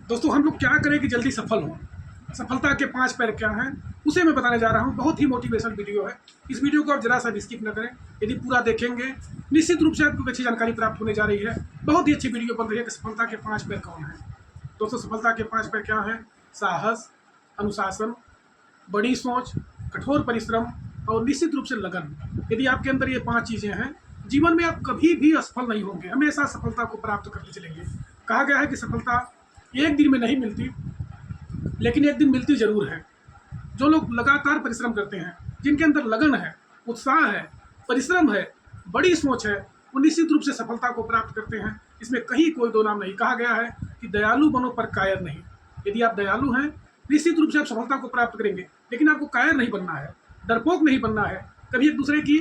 दोस्तों हम लोग क्या करें कि जल्दी सफल हों। सफलता के 5 पैर क्या हैं उसे मैं बताने जा रहा हूं। बहुत ही मोटिवेशनल वीडियो है। इस वीडियो को आप जरा सा भी स्किप न करें। यदि पूरा देखेंगे निश्चित रूप से आपको अच्छी जानकारी प्राप्त होने जा रही है। बहुत ही अच्छी वीडियो बन रही है कि सफलता के 5 पैर कौन है। दोस्तों सफलता के 5 पैर क्या हैं? साहस, अनुशासन, बड़ी सोच, कठोर परिश्रम और निश्चित रूप से लगन। यदि आपके अंदर ये 5 चीज़ें हैं, जीवन में आप कभी भी असफल नहीं होंगे, हमेशा सफलता को प्राप्त करते चलेंगे। कहा गया है कि सफलता एक दिन में नहीं मिलती, लेकिन एक दिन मिलती जरूर है। जो लोग लगातार परिश्रम करते हैं, जिनके अंदर लगन है, उत्साह है, परिश्रम है, बड़ी सोच है, वो निश्चित रूप से सफलता को प्राप्त करते हैं। इसमें कहीं कोई दो नाम नहीं। कहा गया है कि दयालु बनो पर कायर नहीं। यदि आप दयालु हैं, निश्चित रूप से आप सफलता को प्राप्त करेंगे, लेकिन आपको कायर नहीं बनना है, डरपोक नहीं बनना है, कभी एक दूसरे की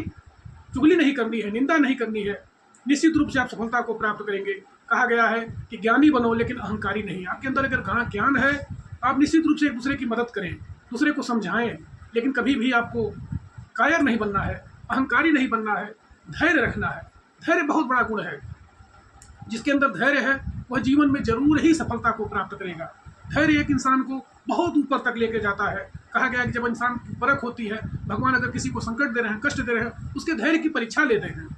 चुगली नहीं करनी है, निंदा नहीं करनी है। निश्चित रूप से आप सफलता को प्राप्त करेंगे। कहा गया है कि ज्ञानी बनो लेकिन अहंकारी नहीं। आपके अंदर अगर ज्ञान है, आप निश्चित रूप से एक दूसरे की मदद करें, दूसरे को समझाएं, लेकिन कभी भी आपको कायर नहीं बनना है, अहंकारी नहीं बनना है, धैर्य रखना है। धैर्य बहुत बड़ा गुण है। जिसके अंदर धैर्य है वह जीवन में जरूर ही सफलता को प्राप्त करेगा। धैर्य एक इंसान को बहुत ऊपर तक लेके जाता है। कहा गया है कि जब इंसान की परख होती है, भगवान अगर किसी को संकट दे रहे हैं, कष्ट दे रहे हैं, उसके धैर्य की परीक्षा लेते हैं।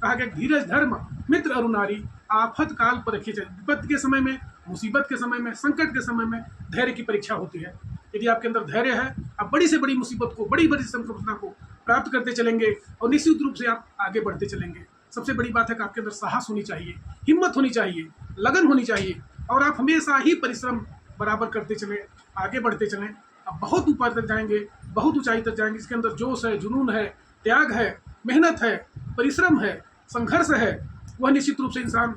कहा गया धीरज धर्म मित्र अरुनारी, आफत काल पर रखी जाए। विपत्ति के समय में, मुसीबत के समय में, संकट के समय में धैर्य की परीक्षा होती है। यदि आपके अंदर धैर्य है, आप बड़ी से बड़ी मुसीबत को, बड़ी बड़ी सफलता को प्राप्त करते चलेंगे और निश्चित रूप से आप आगे बढ़ते चलेंगे। सबसे बड़ी बात है कि आपके अंदर साहस होनी चाहिए, हिम्मत होनी चाहिए, लगन होनी चाहिए और आप हमेशा ही परिश्रम बराबर करते चलें, आगे बढ़ते चलें। आप बहुत ऊपर तक जाएंगे, बहुत ऊंचाई तक जाएंगे। इसके अंदर जोश है, जुनून है, त्याग है, मेहनत है, परिश्रम है, संघर्ष है, वह निश्चित रूप से इंसान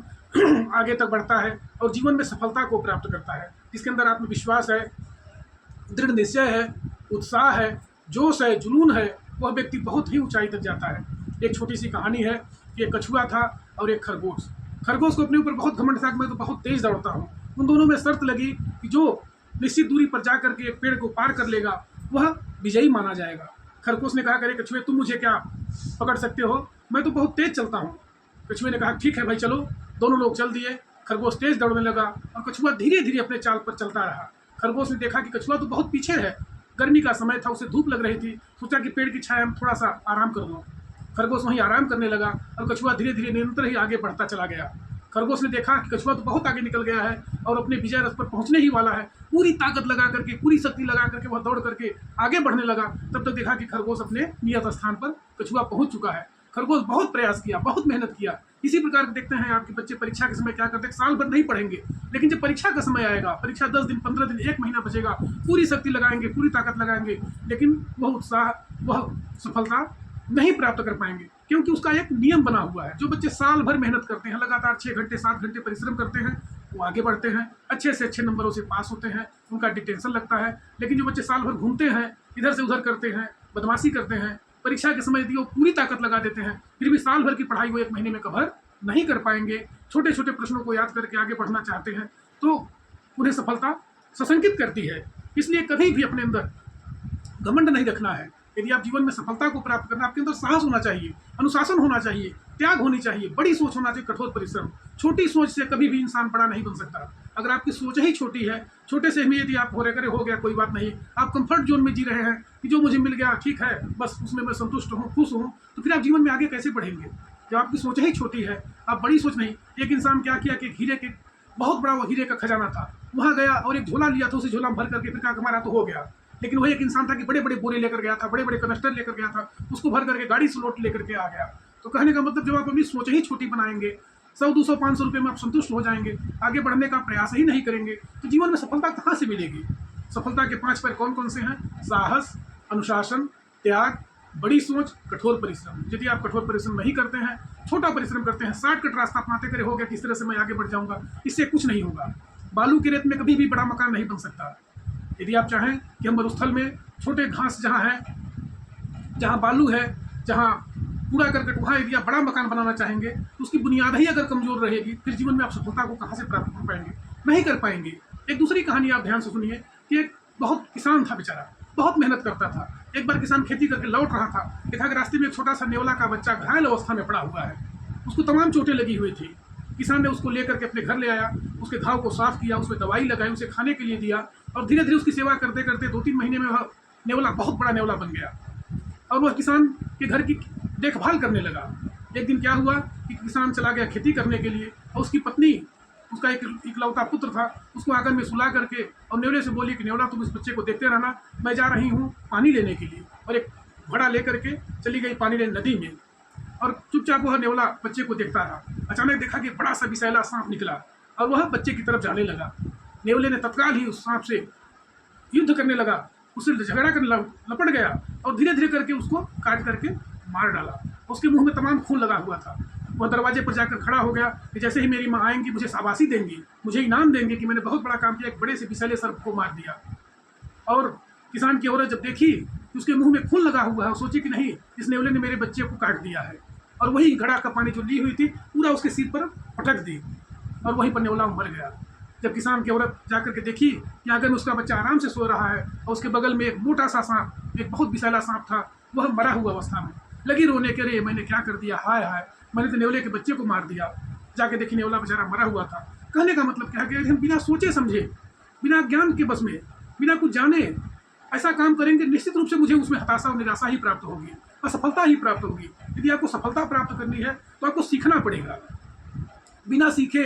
आगे तक बढ़ता है और जीवन में सफलता को प्राप्त करता है। जिसके अंदर आत्मविश्वास है, दृढ़ निश्चय है, उत्साह है, जोश है, जुनून है, वह व्यक्ति बहुत ही ऊंचाई तक जाता है। एक छोटी सी कहानी है कि एक कछुआ था और एक खरगोश। खरगोश को अपने ऊपर बहुत घमंड था कि मैं तो बहुत तेज दौड़ता हूँ। उन दोनों में शर्त लगी कि जो निश्चित दूरी पर जा करके एक पेड़ को पार कर लेगा वह विजयी माना जाएगा। खरगोश ने कहा, करे कछुए तुम मुझे क्या पकड़ सकते हो, मैं तो बहुत तेज चलता हूँ। कछुए ने कहा ठीक है भाई चलो। दोनों लोग चल दिए। खरगोश तेज दौड़ने लगा और कछुआ धीरे धीरे अपने चाल पर चलता रहा। खरगोश ने देखा कि कछुआ तो बहुत पीछे है, गर्मी का समय था, उसे धूप लग रही थी, सोचा कि पेड़ की छाया में थोड़ा सा आराम कर लूँ। खरगोश वहीं आराम करने लगा और कछुआ धीरे धीरे निरंतर ही आगे बढ़ता चला गया। खरगोश ने देखा कि कछुआ तो बहुत आगे निकल गया है और अपने विजय रथ पर पहुंचने ही वाला है। पूरी ताकत लगा करके, पूरी शक्ति लगा करके वह दौड़ करके आगे बढ़ने लगा। तब तक देखा कि खरगोश अपने नियत स्थान पर कछुआ पहुंच चुका है। खरगोश बहुत प्रयास किया, बहुत मेहनत किया। इसी प्रकार देखते हैं आपके बच्चे परीक्षा के समय क्या करते हैं, साल भर नहीं पढ़ेंगे, लेकिन जब परीक्षा का समय आएगा, परीक्षा 10 दिन, 15 दिन, 1 महीना बचेगा, पूरी शक्ति लगाएंगे, पूरी ताकत लगाएंगे, लेकिन वह उत्साह, वह सफलता नहीं प्राप्त कर पाएंगे, क्योंकि उसका एक नियम बना हुआ है। जो बच्चे साल भर मेहनत करते हैं, लगातार 6 घंटे 7 घंटे परिश्रम करते हैं, वो आगे बढ़ते हैं, अच्छे से अच्छे नंबरों से पास होते हैं, उनका डिटेंशन लगता है। लेकिन जो बच्चे साल भर घूमते हैं, इधर से उधर करते हैं, बदमाशी करते हैं, परीक्षा के समय यदि वो पूरी ताकत लगा देते हैं, फिर भी साल भर की पढ़ाई वो 1 महीने में कवर नहीं कर पाएंगे। छोटे छोटे प्रश्नों को याद करके आगे बढ़ना चाहते हैं तो उन्हें सफलता सशंकित करती है। इसलिए कभी भी अपने अंदर घमंड नहीं रखना है। यदि आप जीवन में सफलता को प्राप्त करना, आपके अंदर साहस होना चाहिए, अनुशासन होना चाहिए, त्याग होनी चाहिए, बड़ी सोच होना चाहिए, कठोर परिश्रम। छोटी सोच से कभी भी इंसान बड़ा नहीं बन सकता। अगर आपकी सोच ही छोटी है, छोटे से में यदि आप हो गया कोई बात नहीं, आप कंफर्ट जोन में जी रहे हैं कि जो मुझे मिल गया ठीक है, बस उसमें मैं संतुष्ट हूँ, खुश हूँ, तो फिर आप जीवन में आगे कैसे बढ़ेंगे? जब आपकी सोच ही छोटी है, आप बड़ी सोच नहीं। एक इंसान क्या किया कि हीरे के बहुत बड़ा वो हीरे का खजाना था, वहाँ गया और एक झोला लिया था, उसे झोला में भर करके फिर कहा हमारा तो हो गया। लेकिन वही एक इंसान था कि बड़े बड़े बोरे लेकर गया था, बड़े बड़े कनस्टर लेकर गया था, उसको भर करके गाड़ी से लोट लेकर के आ गया। तो कहने का मतलब जब आप अपनी सोच ही छोटी बनाएंगे, 100, 200, 500 रुपये में आप संतुष्ट हो जाएंगे, आगे बढ़ने का प्रयास ही नहीं करेंगे, तो जीवन में सफलता कहाँ से मिलेगी? सफलता के 5 पैर कौन कौन से हैं? साहस, अनुशासन, त्याग, बड़ी सोच, कठोर परिश्रम। यदि आप कठोर परिश्रम नहीं करते हैं, छोटा परिश्रम करते हैं, शॉर्टकट रास्ता अपनाते करे हो गया किस तरह से मैं आगे बढ़ जाऊंगा, इससे कुछ नहीं होगा। बालू की रेत में कभी भी बड़ा मकान नहीं बन सकता। यदि आप चाहें कि हम मरुस्थल में छोटे घास जहाँ है, जहाँ बालू है, जहाँ कूड़ा करकट, वहाँ यदि आप बड़ा मकान बनाना चाहेंगे तो उसकी बुनियाद ही अगर कमजोर रहेगी, फिर जीवन में आप सफलता को कहाँ से प्राप्त कर पाएंगे? नहीं कर पाएंगे। एक दूसरी कहानी आप ध्यान से सुनिए कि एक बहुत किसान था, बेचारा बहुत मेहनत करता था। एक बार किसान खेती करके लौट रहा था, देखा कि रास्ते में एक छोटा सा नेवला का बच्चा घायल अवस्था में पड़ा हुआ है, उसको तमाम चोटें लगी हुई थी। किसान ने उसको लेकर के अपने घर ले आया, उसके घाव को साफ किया, उसमें दवाई लगाई, उसे खाने के लिए दिया और धीरे धीरे उसकी सेवा करते करते 2-3 महीने में वह नेवला बहुत बड़ा नेवला बन गया और वह किसान के घर की देखभाल करने लगा। एक दिन क्या हुआ कि किसान चला गया खेती करने के लिए और उसकी पत्नी, उसका एक इकलौता पुत्र था, उसको आंगन में सुला करके और नेवले से बोली कि नेवला तुम इस बच्चे को देखते रहना, मैं जा रही हूँ पानी लेने के लिए। और एक घड़ा लेकर के चली गई पानी लेने नदी में और चुपचाप वह नेवला बच्चे को देखता रहा। अचानक देखा कि बड़ा सा विषैला सांप निकला और वह बच्चे की तरफ जाने लगा। नेवले ने तत्काल ही उस सांप से युद्ध करने लगा, उससे झगड़ा करने लपट गया और धीरे धीरे करके उसको काट करके मार डाला। उसके मुंह में तमाम खून लगा हुआ था। वह दरवाजे पर जाकर खड़ा हो गया कि जैसे ही मेरी माँ आएंगी मुझे शाबाशी देंगी, मुझे इनाम देंगे कि मैंने बहुत बड़ा काम किया, एक बड़े से विषैले सर्प को मार दिया। और किसान की औरत जब देखी कि उसके मुंह में खून लगा हुआ है, सोची कि नहीं, इस नेवले ने मेरे बच्चे को काट दिया है और वही घड़ा का पानी जो ली हुई थी पूरा उसके सिर पर पटक दी और वहीं पर नेवला मर गया। जब किसान की औरत जाकर के देखी कि आंगन में उसका बच्चा आराम से सो रहा है और उसके बगल में एक मोटा सा सांप, एक बहुत विषैला सांप था, वह मरा हुआ अवस्था में, लगी रोने के, रे मैंने क्या कर दिया, हाय हाय, मैंने तो नेवले के बच्चे को मार दिया। जाके देखी नेवला बेचारा मरा हुआ था। कहने का मतलब क्या है कि हम बिना सोचे समझे, बिना ज्ञान के बस में, बिना कुछ जाने ऐसा काम करेंगे, निश्चित रूप से मुझे उसमें हताशा और निराशा ही प्राप्त होगी, असफलता ही प्राप्त होगी। यदि आपको सफलता प्राप्त करनी है तो आपको सीखना पड़ेगा। बिना सीखे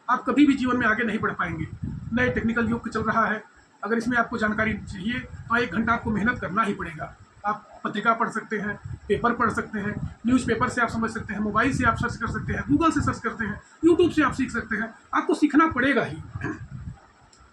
आप कभी भी जीवन में आगे नहीं बढ़ पाएंगे। नए टेक्निकल युग चल रहा है, अगर इसमें आपको जानकारी चाहिए तो 1 घंटा आपको मेहनत करना ही पड़ेगा। आप पत्रिका पढ़ सकते हैं, पेपर पढ़ सकते हैं, न्यूज़पेपर से आप समझ सकते हैं, मोबाइल से आप सर्च कर सकते हैं, गूगल से सर्च करते हैं, यूट्यूब से आप सीख सकते हैं। आपको सीखना पड़ेगा ही।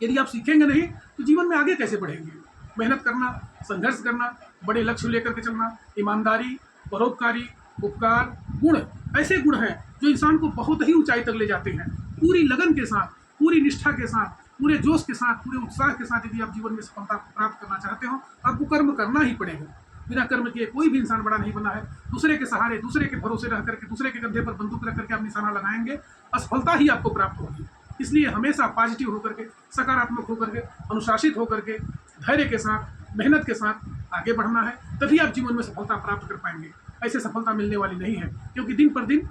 यदि आप सीखेंगे नहीं तो जीवन में आगे कैसे बढ़ेंगे। मेहनत करना, संघर्ष करना, बड़े लक्ष्य लेकर के चलना, ईमानदारी, परोपकारी, उपकार, गुण ऐसे गुण हैं जो इंसान को बहुत ही ऊंचाई तक ले जाते हैं। पूरी लगन के साथ, पूरी निष्ठा के साथ, पूरे जोश के साथ, पूरे उत्साह के साथ यदि आप जीवन में सफलता प्राप्त करना चाहते हो, आपको कर्म करना ही पड़ेगा। बिना कर्म किए कोई भी इंसान बड़ा नहीं बना है। दूसरे के सहारे, दूसरे के भरोसे रह करके, दूसरे के कंधे पर बंदूक रख करके आप निशाना लगाएंगे, असफलता ही आपको प्राप्त होगी। इसलिए हमेशा पॉजिटिव होकर के, सकारात्मक होकर के, अनुशासित होकर के, धैर्य के साथ, मेहनत के साथ आगे बढ़ना है, तभी आप जीवन में सफलता प्राप्त कर पाएंगे। ऐसे सफलता मिलने वाली नहीं है, क्योंकि दिन पर दिन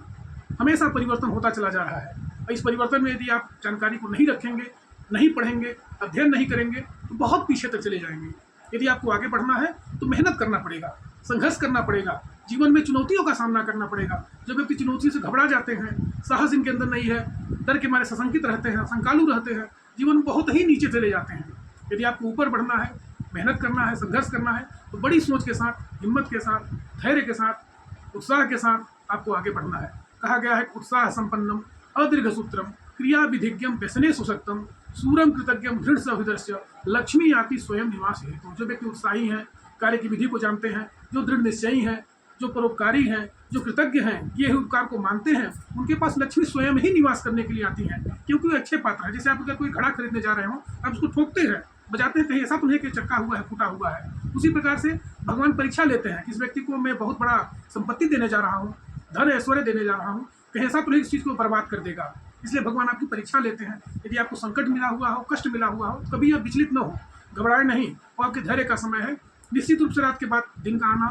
हमेशा परिवर्तन होता चला जा रहा है। और इस परिवर्तन में यदि आप जानकारी को नहीं रखेंगे, नहीं पढ़ेंगे, अध्ययन नहीं करेंगे तो बहुत पीछे तक चले जाएंगे। यदि आपको आगे बढ़ना है तो मेहनत करना पड़ेगा, संघर्ष करना पड़ेगा, जीवन में चुनौतियों का सामना करना पड़ेगा। जब व्यक्ति चुनौती से घबरा जाते हैं, साहस इनके अंदर नहीं है, डर के मारे सशंकित रहते हैं, शंकालु रहते हैं, जीवन बहुत ही नीचे चले जाते हैं। यदि आपको ऊपर बढ़ना है, मेहनत करना है, संघर्ष करना है तो बड़ी सोच के साथ, हिम्मत के साथ, धैर्य के साथ, उत्साह के साथ आपको आगे बढ़ना है। कहा गया है, उत्साह संपन्नम अदीर्घ सूत्रम क्रिया विधिज्ञम व्यसने सुशक्तम सूरम कृतज्ञम दृढ़ सहृदस्य लक्ष्मी आती स्वयं निवास हेतु। जो व्यक्ति उत्साही हैं, कार्य की विधि को जानते हैं, जो दृढ़ निश्चयी हैं, जो परोपकारी हैं, जो कृतज्ञ हैं, ये उपकार को मानते हैं, उनके पास लक्ष्मी स्वयं ही निवास करने के लिए आती हैं, क्योंकि वो अच्छे पात्र हैं। जैसे आप अगर कोई घड़ा खरीदने जा रहे हो, आप उसको ठोकते हैं, बजाते हैं, कहीं ऐसा तो नहीं कि चक्का हुआ है, फूटा हुआ है। उसी प्रकार से भगवान परीक्षा लेते हैं कि इस व्यक्ति को मैं बहुत बड़ा संपत्ति देने जा रहा हूँ, धन ऐश्वर्य देने जा रहा हूँ, कहीं ऐसा तो नहीं इस चीज़ को बर्बाद कर देगा। इसलिए भगवान आपकी परीक्षा लेते हैं। यदि आपको संकट मिला हुआ हो, कष्ट मिला हुआ हो, तो कभी आप विचलित न हो, घबराए नहीं। वो आपके धैर्य का समय है। निश्चित रूप से रात के बाद दिन का आना,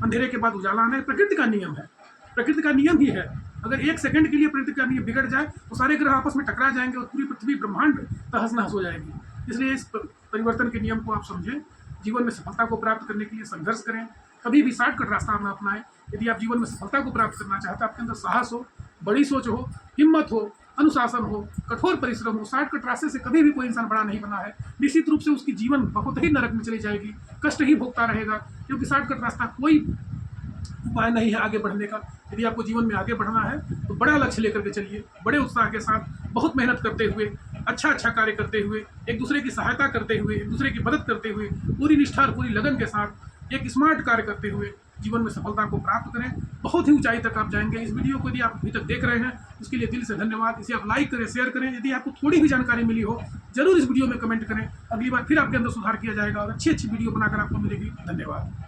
अंधेरे के बाद उजाला आना प्रकृति का नियम है, प्रकृति का नियम ही है। अगर 1 सेकंड के लिए प्रकृति का नियम बिगड़ जाए तो सारे ग्रह आपस में टकरा जाएंगे और पूरी पृथ्वी ब्रह्मांड तहस नहस हो जाएगी। इसलिए इस परिवर्तन के नियम को आप समझें, जीवन में सफलता को प्राप्त करने के लिए संघर्ष करें, कभी भी शॉर्टकट रास्ता ना अपनाएं। यदि आप जीवन में सफलता को प्राप्त करना चाहते हैं, आपके अंदर साहस हो, बड़ी सोच हो, हिम्मत हो, अनुशासन हो, कठोर परिश्रम हो, शॉर्टकट रास्ते से कभी भी कोई इंसान बड़ा नहीं बना है। निश्चित रूप से उसकी जीवन बहुत ही नरक में चली जाएगी, कष्ट ही भोगता रहेगा, क्योंकि शॉर्टकट रास्ता कोई उपाय नहीं है आगे बढ़ने का। यदि आपको जीवन में आगे बढ़ना है तो बड़ा लक्ष्य लेकर के चलिए, बड़े उत्साह के साथ, बहुत मेहनत करते हुए, अच्छा कार्य करते हुए, एक दूसरे की सहायता करते हुए, एक दूसरे की मदद करते हुए, पूरी निष्ठा और पूरी लगन के साथ एक स्मार्ट कार्य करते हुए जीवन में सफलता को प्राप्त करें। बहुत ही ऊंचाई तक आप जाएंगे। इस वीडियो को यदि आप अभी तक देख रहे हैं उसके लिए दिल से धन्यवाद। इसे आप लाइक करें, शेयर करें। यदि आपको थोड़ी भी जानकारी मिली हो जरूर इस वीडियो में कमेंट करें। अगली बार फिर आपके अंदर सुधार किया जाएगा और अच्छी वीडियो बनाकर आपको मिलेगी। धन्यवाद।